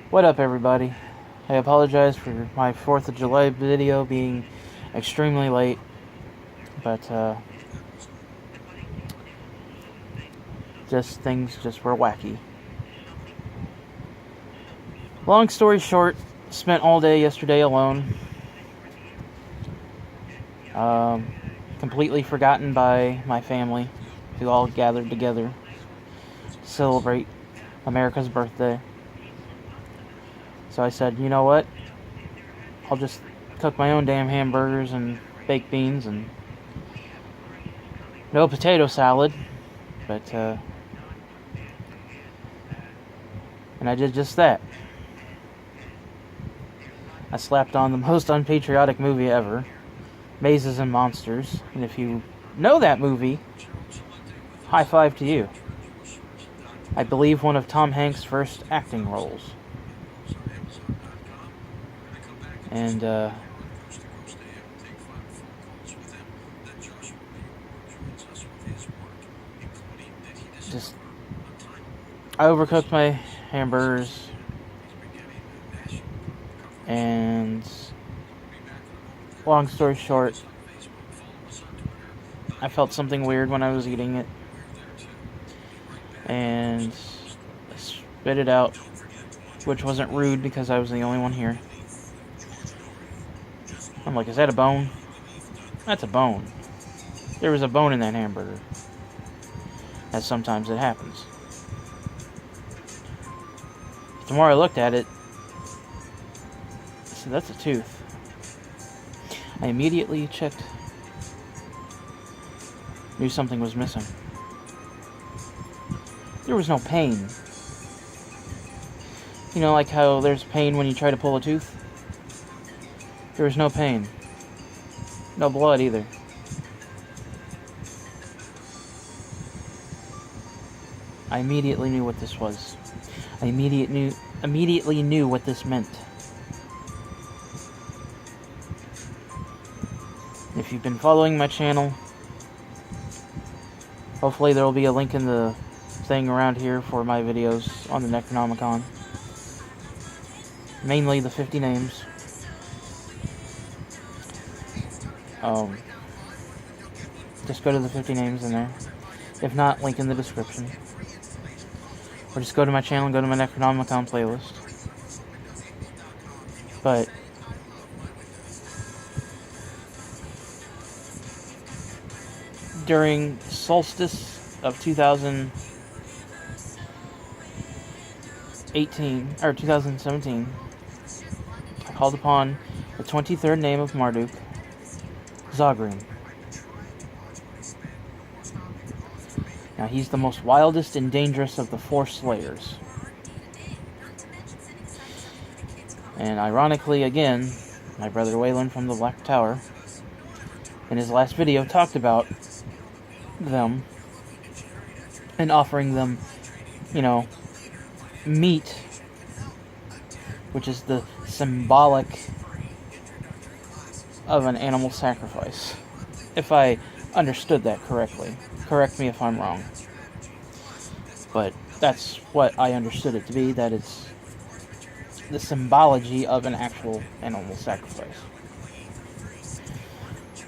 What up, everybody? I apologize for my 4th of July video being extremely late, but things were wacky. Long story short, spent all day yesterday alone. Completely forgotten by my family, who all gathered together to celebrate America's birthday. So I said, you know what? I'll just cook my own damn hamburgers and baked beans and no potato salad. But, and I did just that. I slapped on the most unpatriotic movie ever, Mazes and Monsters. And if you know that movie, high five to you. I believe one of Tom Hanks' first acting roles. And, I overcooked my hamburgers, and long story short, I felt something weird when I was eating it, and I spit it out, which wasn't rude because I was the only one here. I'm like, is that a bone? That's a bone. There was a bone in that hamburger. As sometimes it happens. The more I looked at it, I said, that's a tooth. I immediately checked. Knew something was missing. There was no pain. You know, like how there's pain when you try to pull a tooth? There was no pain. No blood either. I immediately knew what this was. I immediately knew what this meant. If you've been following my channel, hopefully there will be a link in the thing around here for my videos on the NECRONOMICON. Mainly the 50 names. Just go to the 50 names in there. If not, link in the description. Or just go to my channel and go to my NECRONOMICON playlist. But during solstice of 2018 or 2017, I called upon the 23rd name of Marduk, Zahgurim. Now, he's the most wildest and dangerous of the 4 slayers. And ironically, again, my brother Waylon from the Black Tower, in his last video, talked about them and offering them, you know, meat, which is the symbolic of an animal sacrifice. If I understood that correctly. Correct me if I'm wrong. But that's what I understood it to be, that it's the symbology of an actual animal sacrifice.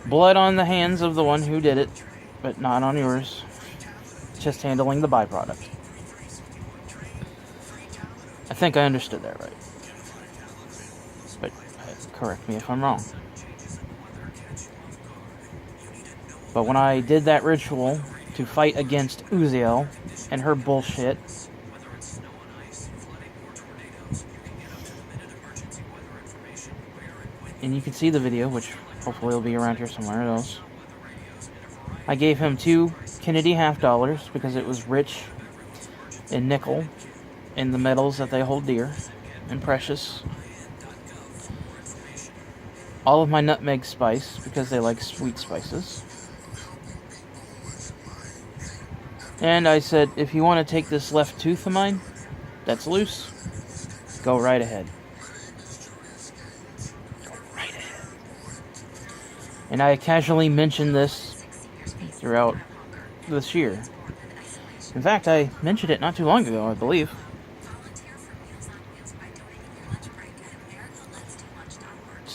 Blood on the hands of the one who did it, but not on yours. Just handling the byproduct. I think I understood that right. But correct me if I'm wrong. But when I did that ritual to fight against Uziel and her bullshit, and you can see the video, which hopefully will be around here somewhere else, I gave him 2 Kennedy $half because it was rich in nickel and the metals that they hold dear and precious. All of my nutmeg spice because they like sweet spices. And I said, if you want to take this left tooth of mine that's loose, go right ahead. Go right ahead. And I casually mentioned this throughout this year. In fact, I mentioned it not too long ago, I believe.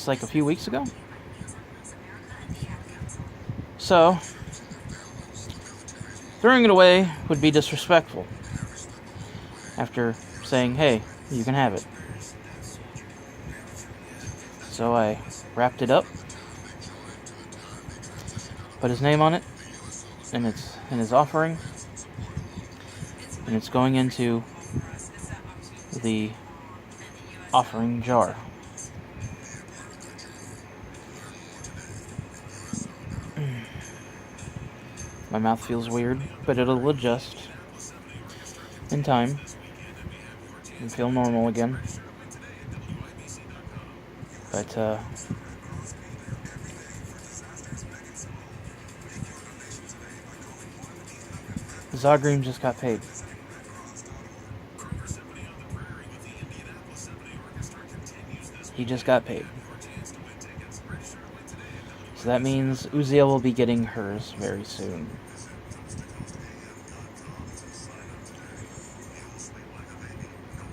just like a few weeks ago. So, throwing it away would be disrespectful after saying, hey, you can have it. So I wrapped it up, put his name on it, and it's in his offering, and it's going into the offering jar. My mouth feels weird, but it'll adjust in time and feel normal again. But, Zahgurim just got paid. He just got paid. So that means Uziel will be getting hers very soon.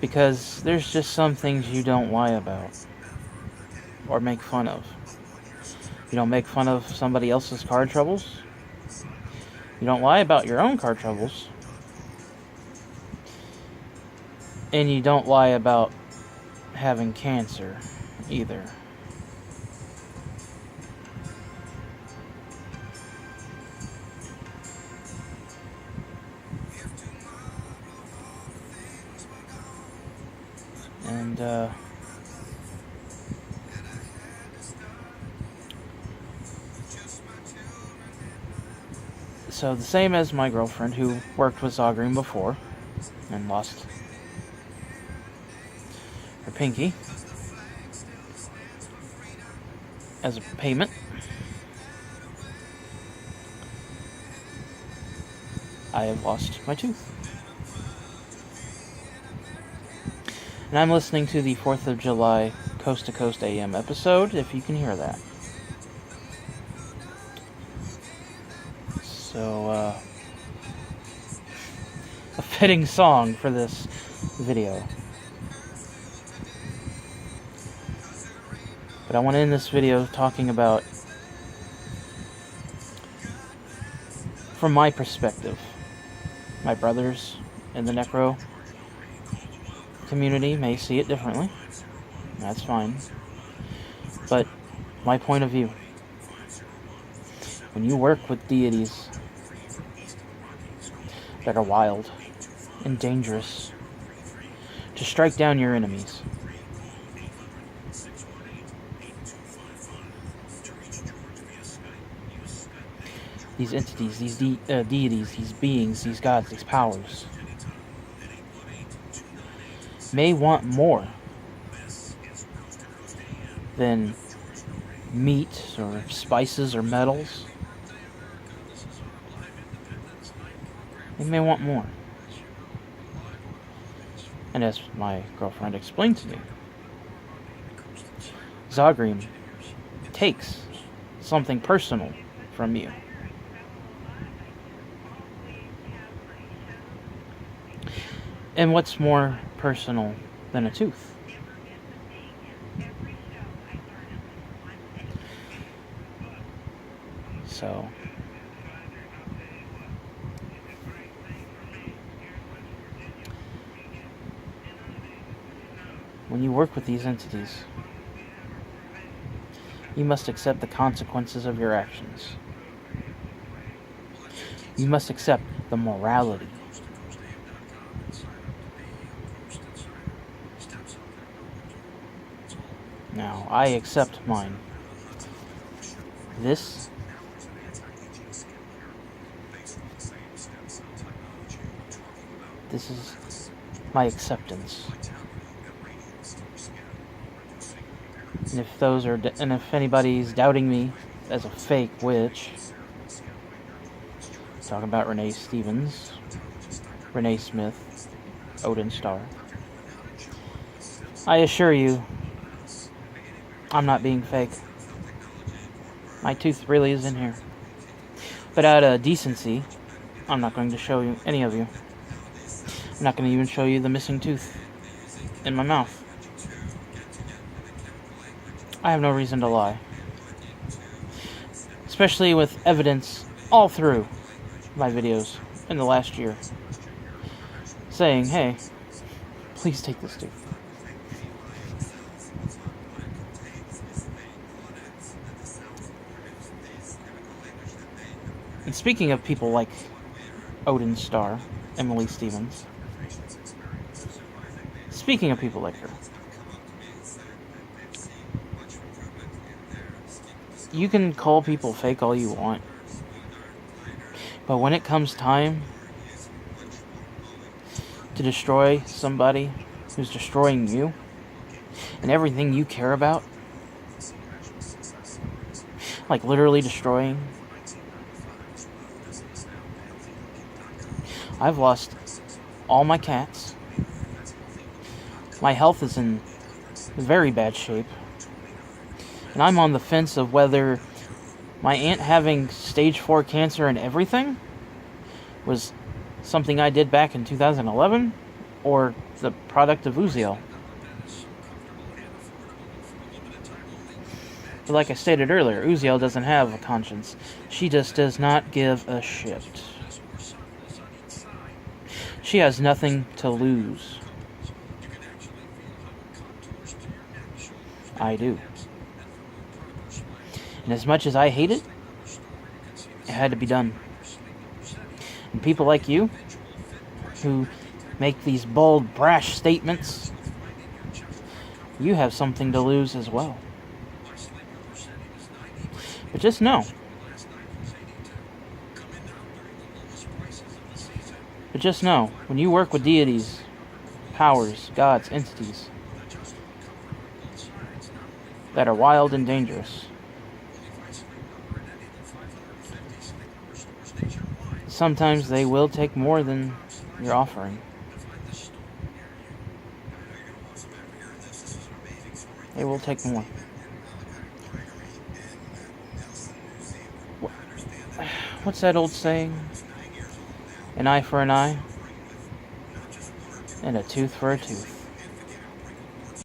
Because there's just some things you don't lie about or make fun of. You don't make fun of somebody else's card troubles. You don't lie about your own card troubles. And you don't lie about having cancer either. And so the same as my girlfriend who worked with Zahgurim before and lost her pinky as a payment. I have lost my tooth. And I'm listening to the 4th of July Coast to Coast AM episode, if you can hear that. So, a fitting song for this video. But I want to end this video talking about, from my perspective, my brothers in the Necro community may see it differently. That's fine. But my point of view, when you work with deities that are wild and dangerous to strike down your enemies, these entities, these deities, these beings, these gods, these powers may want more than meat or spices or metals. They may want more. And as my girlfriend explained to me, Zahgurim takes something personal from you. And what's more personal than a tooth? So, when you work with these entities, you must accept the consequences of your actions. You must accept the morality. Now, I accept mine. This is my acceptance. And if anybody's doubting me as a fake witch, talking about Renee Stevens, Renee Smith, Odin Star, I assure you, I'm not being fake. My tooth really is in here. But out of decency, I'm not going to show you any of you. I'm not going to even show you the missing tooth in my mouth. I have no reason to lie. Especially with evidence all through my videos in the last year. Saying, hey, please take this dude. And speaking of people like Odin's Star, Emily Stevens. Speaking of people like her. You can call people fake all you want. But when it comes time to destroy somebody who's destroying you and everything you care about, like literally destroying, I've lost all my cats. My health is in very bad shape. And I'm on the fence of whether my aunt having stage 4 cancer and everything was something I did back in 2011 or the product of Uziel. But like I stated earlier, Uziel doesn't have a conscience. She just does not give a shit. She has nothing to lose. I do. And as much as I hate it, it had to be done. And people like you, who make these bold, brash statements, you have something to lose as well. But just know. But just know, when you work with deities, powers, gods, entities that are wild and dangerous, sometimes they will take more than you're offering. They will take more. What's that old saying? An eye for an eye, and a tooth for a tooth.